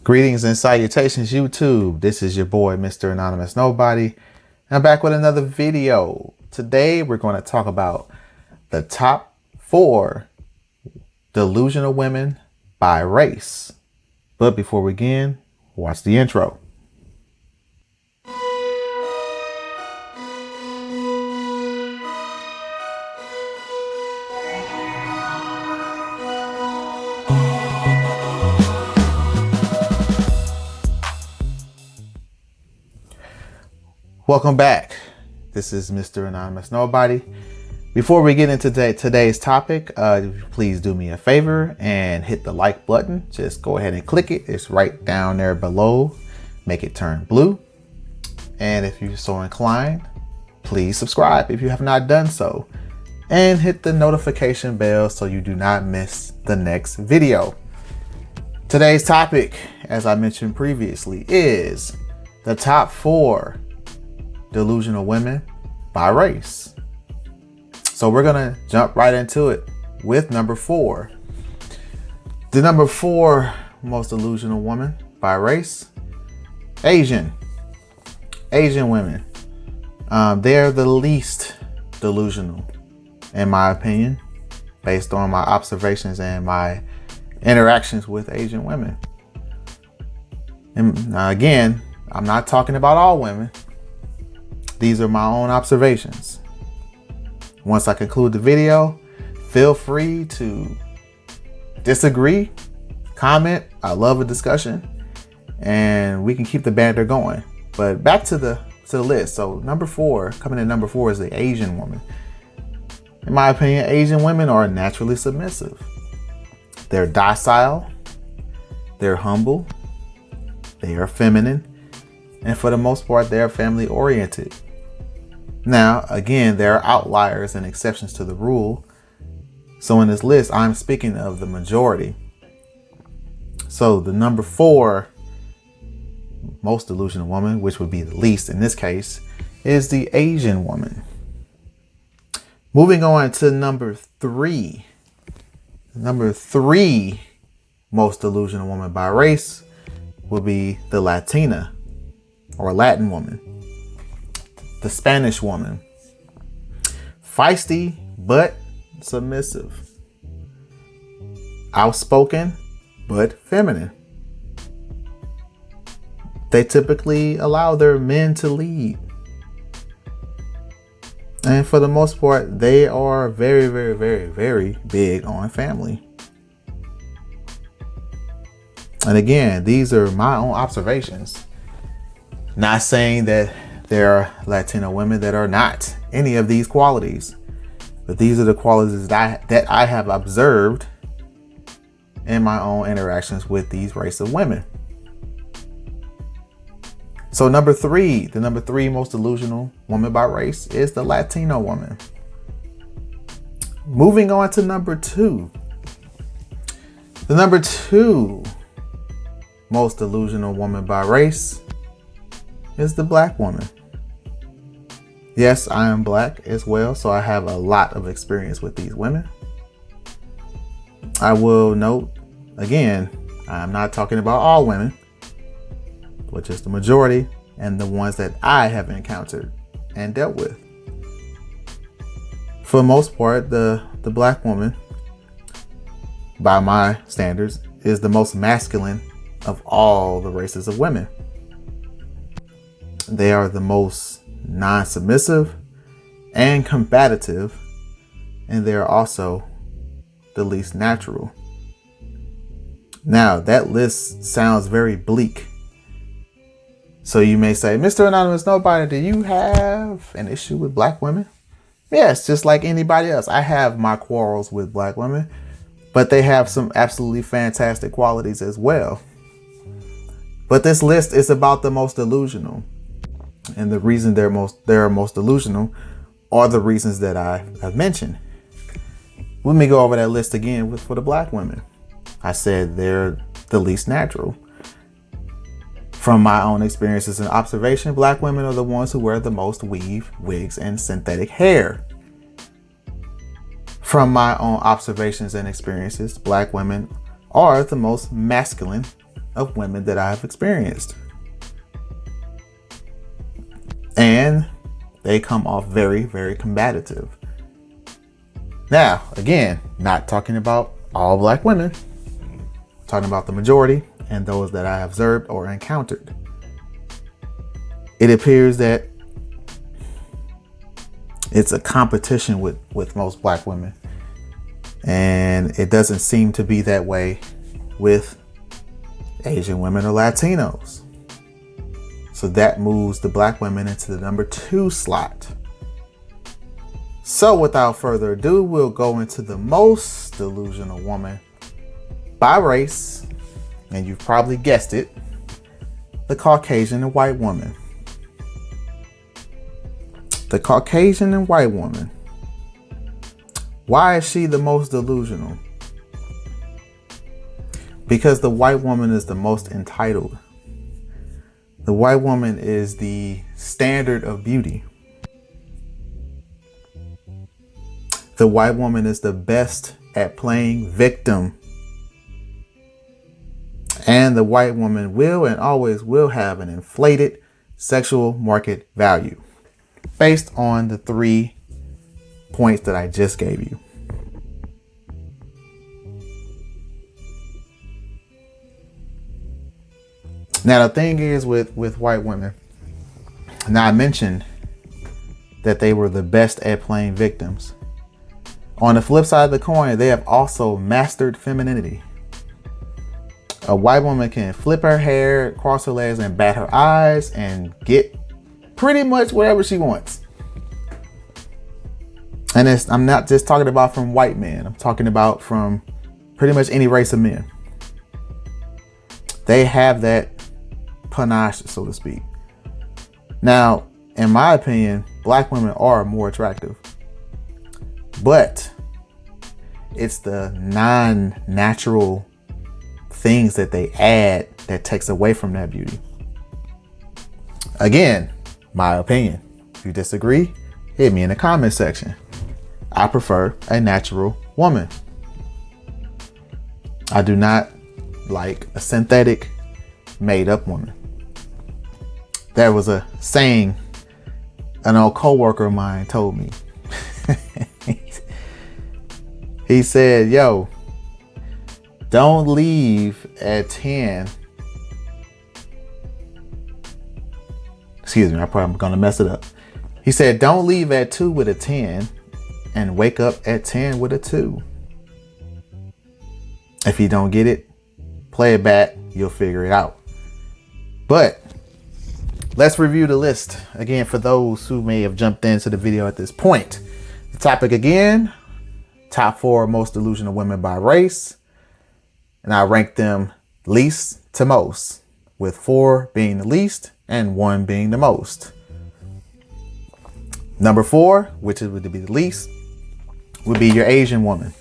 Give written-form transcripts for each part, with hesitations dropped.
Greetings and salutations, YouTube. This is your boy, Mr. Anonymous Nobody. I'm back with another video. Today, we're going to talk about the top 4 delusional women by race. But before we begin, watch the intro. Welcome back. This is Mr. Anonymous Nobody. Before we get into today's topic, please do me a favor and hit the like button. Just go ahead and click it. It's right down there below. Make it turn blue. And if you're so inclined, please subscribe if you have not done so. And hit the notification bell so you do not miss the next video. Today's topic, as I mentioned previously, is the top 4 delusional women by race. So we're gonna jump right into it with number 4. The number 4 most delusional woman by race, Asian women. They're the least delusional, in my opinion, based on my observations and my interactions with Asian women. And again, I'm not talking about all women. These are my own observations. Once I conclude the video, feel free to disagree, comment. I love a discussion, and we can keep the banter going. But back to the list. So number 4, coming in number 4 is the Asian woman. In my opinion, Asian women are naturally submissive. They're docile, they're humble, they are feminine, and for the most part, they're family oriented. Now, again, there are outliers and exceptions to the rule. So in this list, I'm speaking of the majority. So the number 4 most delusional woman, which would be the least in this case, is the Asian woman. Moving on to number 3. Number 3 most delusional woman by race will be the Latina or Latin woman. The Spanish woman. Feisty but submissive. Outspoken but feminine. They typically allow their men to lead. And for the most part, they are very, very, very, very big on family. And again, these are my own observations. Not saying that there are Latino women that are not any of these qualities, but these are the qualities that I have observed in my own interactions with these race of women. So the number 3 most delusional woman by race is the Latino woman. Moving on to number 2. The number 2 most delusional woman by race is the Black woman. Yes, I am Black as well, so I have a lot of experience with these women. I will note, again, I'm not talking about all women, but just the majority and the ones that I have encountered and dealt with. For the most part, the Black woman, by my standards, is the most masculine of all the races of women. They are the most non-submissive and combative, and they're also the least natural. Now, that list sounds very bleak. So you may say, Mr. Anonymous Nobody, do you have an issue with Black women? Yes, just like anybody else. I have my quarrels with Black women, but they have some absolutely fantastic qualities as well. But this list is about the most delusional. And the reason they're most delusional are the reasons that I have mentioned. Let me go over that list again for the Black women. I said they're the least natural. From my own experiences and observation, Black women are the ones who wear the most weave, wigs, and synthetic hair. From my own observations and experiences, Black women are the most masculine of women that I have experienced. And they come off very, very combative. Now, again, not talking about all black women, talking about the majority and those that I observed or encountered. It appears that it's a competition with most black women. And it doesn't seem to be that way with Asian women or Latinos. So that moves the black women into the number 2 slot. So without further ado, we'll go into the most delusional woman by race. And you've probably guessed it, the Caucasian and white woman. The Caucasian and white woman. Why is she the most delusional? Because the white woman is the most entitled. The white woman is the standard of beauty. The white woman is the best at playing victim. And the white woman will and always will have an inflated sexual market value based on the 3 points that I just gave you. Now, the thing is with white women, now I mentioned that they were the best at playing victims. On the flip side of the coin, they have also mastered femininity. A white woman can flip her hair, cross her legs, and bat her eyes and get pretty much whatever she wants. And I'm not just talking about from white men. I'm talking about from pretty much any race of men. They have that panache, so to speak. Now, in my opinion, black women are more attractive. But it's the non-natural things that they add that takes away from that beauty. Again, my opinion. If you disagree, hit me in the comment section. I prefer a natural woman. I do not like a synthetic, made-up woman. There was a saying an old co-worker of mine told me. He said, yo, don't leave at 10. Excuse me, I'm going to mess it up. He said, don't leave at 2 with a 10 and wake up at 10 with a 2. If you don't get it, play it back. You'll figure it out. But let's review the list again for those who may have jumped into the video at this point. The topic again, top 4 most delusional women by race. And I rank them least to most, with 4 being the least and 1 being the most. Number 4, which would be the least, would be your Asian woman.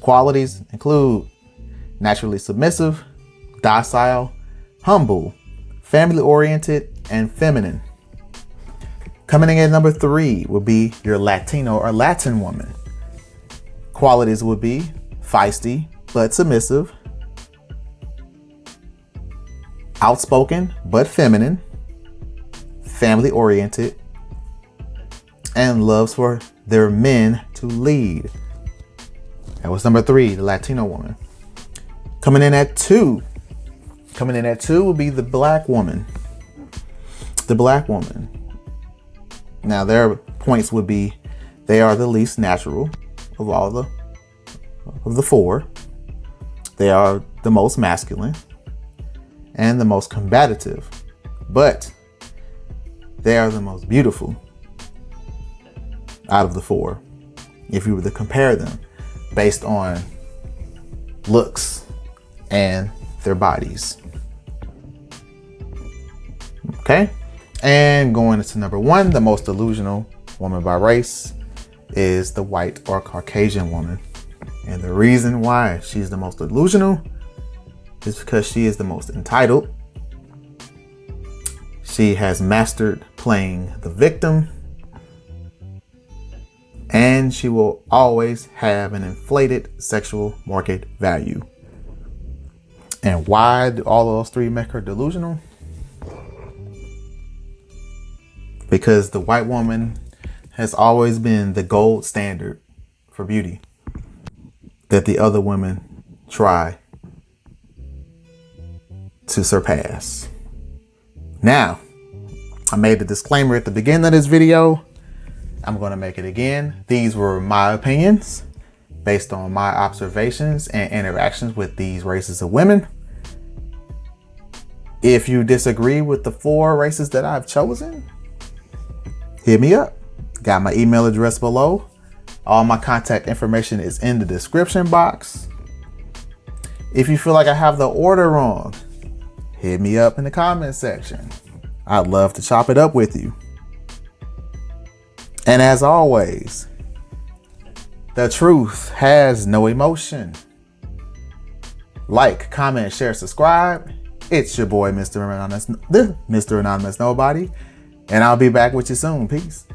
Qualities include naturally submissive, docile, humble, family-oriented, and feminine. Coming in at number 3 would be your Latino or Latin woman. Qualities would be feisty but submissive, outspoken but feminine, family-oriented, and loves for their men to lead. That was number 3, the Latino woman. Coming in at 2 would be the black woman. The black woman. Now their points would be they are the least natural of all the 4. They are the most masculine and the most combative, but they are the most beautiful out of the 4. If you were to compare them based on looks and their bodies. Okay. And going into number 1, the most delusional woman by race is the white or Caucasian woman. And the reason why she's the most delusional is because she is the most entitled. She has mastered playing the victim. And she will always have an inflated sexual market value. And why do all of those three make her delusional? Because the white woman has always been the gold standard for beauty that the other women try to surpass. Now, I made the disclaimer at the beginning of this video. I'm going to make it again. These were my opinions based on my observations and interactions with these races of women. If you disagree with the 4 races that I've chosen, hit me up. Got my email address below. All my contact information is in the description box. If you feel like I have the order wrong, hit me up in the comment section. I'd love to chop it up with you. And as always, the truth has no emotion. Like, comment, share, subscribe. It's your boy, Mr. Anonymous Nobody. And I'll be back with you soon. Peace.